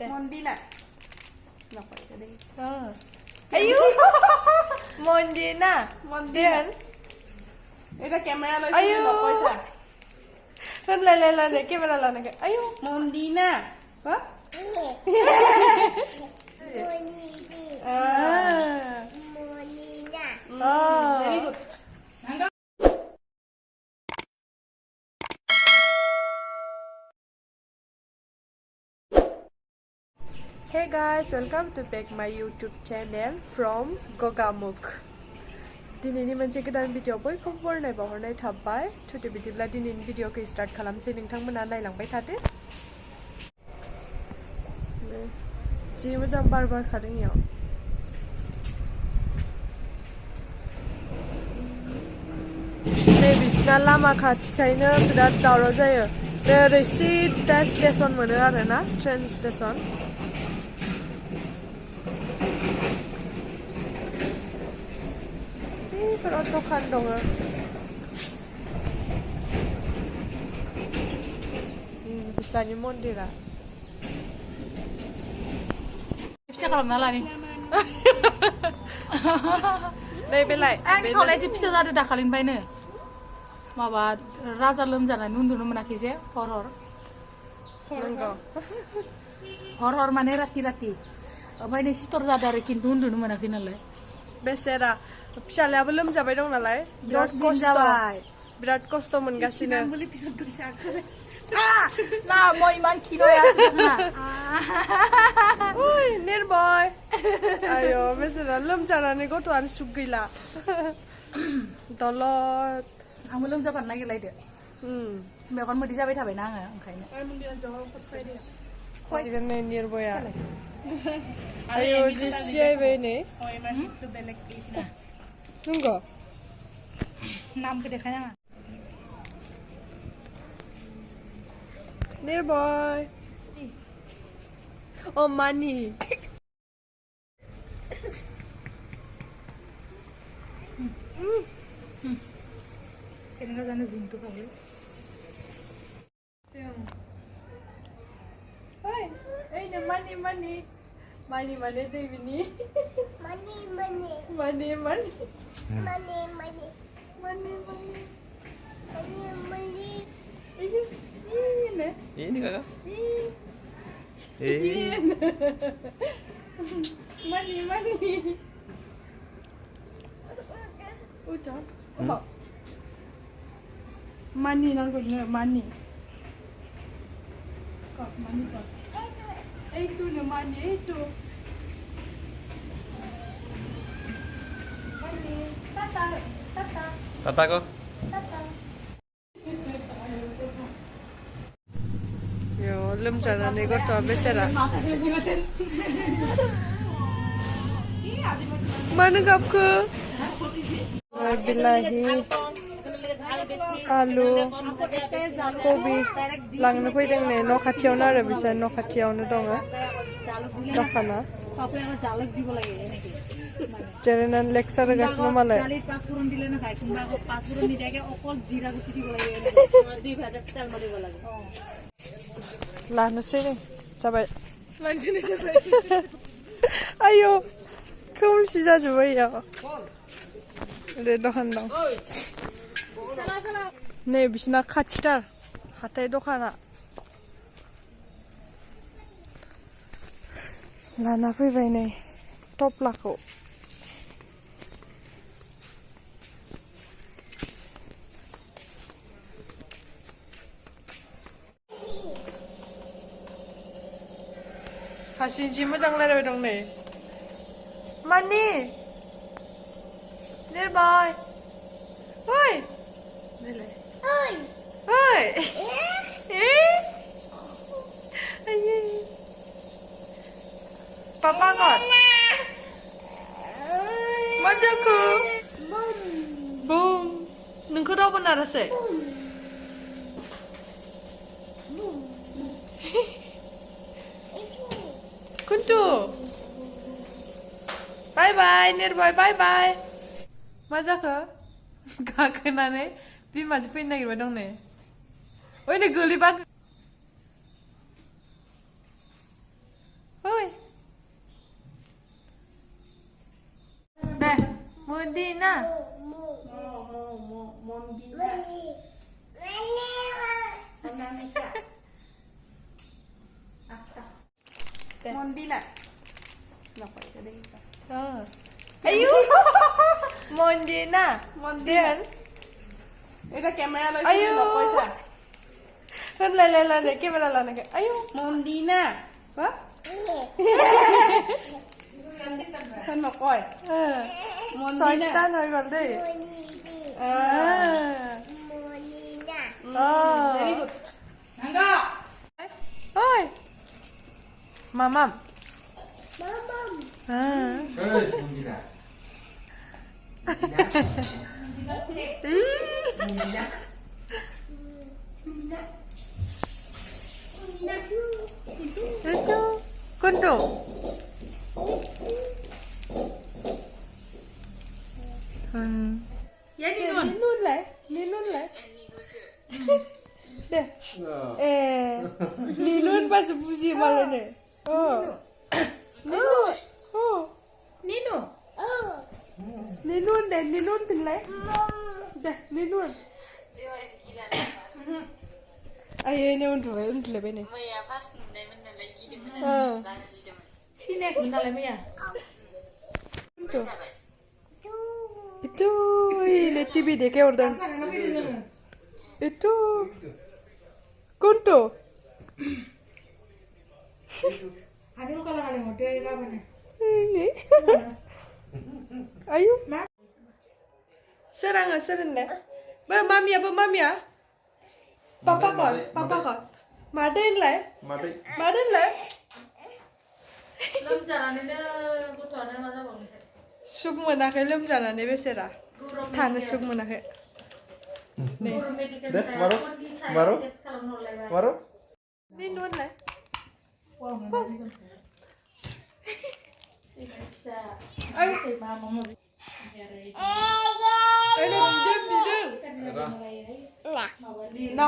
Mondina. Napa tadi? Ayo. Mondina. Mondina. Itu kamera lo. Ayo. Kan lala nih kamera lana ke. Ayo. Mondina. Apa? Mondina. Very good. Hey guys, welcome to back my YouTube channel from Gogamuk. दिनैनि मोनसे गोदान video बयखौबो बरायनाय बावहरनाय थाबाय थुदे बिदिब्ला दिनैनि भिडिअखौ स्टार्ट खालामसै नोंथांमोना नायलांबाय थादो जि मोजां बार बारखादों इयाव नै बिसिना लामा खाथिखायनो बिराद दावराव जायो ओरै सिदा स्टेशन मोनो आरोना ट्रेन स्टेशन बेफोराव दखान दङ बिसानि मन्दिरा फिसा खालामना लानि नैबेलाय आंनि खावलाया एसे फिसा जादों दाखालिनिफ्रायनो माबा राजा लोमजानानै उन्दुनो मोनाखै जे हर नंगौ हर माने राति ओमफ्राय नै सिथर जादों आरो खिन्थु उन्दुनो मोनाखै नालाय बेसेरा फिसालायाबो लोमजाबाय दं नालाय बिराद 10 दिन जाबाय बिराद खस्थ' मोनगासिनो ना মই ইমান খিলয়া ओइ निर्भय आयो बेसेरा लोमजानानै गथ'आनो सुख गैला दलद आंबो लोमजाबानो नागिरलायदो मेगन मोदै जाबाय थाबायना आङो ओंखायनो सिगां नै निर्भया आयो जि सियायबाय नै नंगौ नामखौ देखायनाङा निर्भय oh money কেনেকা জানো জিমটো খাবলৈ oi ei ne money money dei bini money Ini kakak? money udah apa money nanggung money kok money kok itu ne money itu money tata Tata kok? Yo, लोमजानानै गथ'आ बेसेरा मानो गाबखो बिलाहि आलु कबि लांनो फैदों नै न' खाथियावनो आरो बिसोर न' खाथियावनो दङ दखाना जिरायनानै लेक्सार होगासिनो मालाय लानोसै नै जाबाय आयौ खोमसि जाजोब्बाय इयाव ओरै दखान दं नै बिसिना खाथिथार हाथाय दखाना लाना फैबाय नै टप्लाखौ हारसिं जि मोजां रायलायबाय दं नै मानि निर्भय ओइ ओइ ओइ पापा कत मा जाखो बुम नोंखौ रावबो नारासै कुन्टु बाय बाय निर्भय बाय बाय मा जाखो गाखोनानै बिमाजों फैनो नागिरबाय दं नै ओइ नै गोलैबा Mondina. Mondina. Đọc vậy cho đi. Ayu. Mondina. Mondina. এটা ক্যামেরা লইছে Ayu. লক কইছা Lala, camera lana ke. Ayu. Mondina. Hả? Thân mà coi. Mondina. Soitan hoy gol dei. Very good. Angga. Oi. Mamam. Itu kuntu. Ya đi luôn. Ni nun lại. Deh. Ni nun pas puji malah ne. Oh. Oh. Nino. Ni nun pin lại. Deh, ni nun. Ay, ini untuk lebih ni. Sini aku ndak lagi ya. Itu, ini TV deh kayak orang. Itu, kuntu. Aduh kalau ada model apa nih? Ini. Ayo. Serang deh. Mami ya? Papa kau. Maden lah. Lemjarannya gotwana mana bang? Suk monakai loमजानानै बेसेरा थानो सुख मोनाखै Deh, baru. Ini nun lah. Ada bidung. No.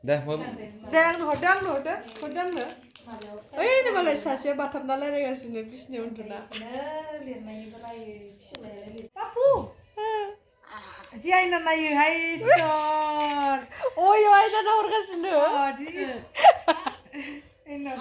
Deh, mau. Hodang lo. Ini malah sasia batam nala rega sini bisnya untuna. Papu. Si Aina na yu hai sor. Oh, yo Aina na orga sini. Oh, di. Ina.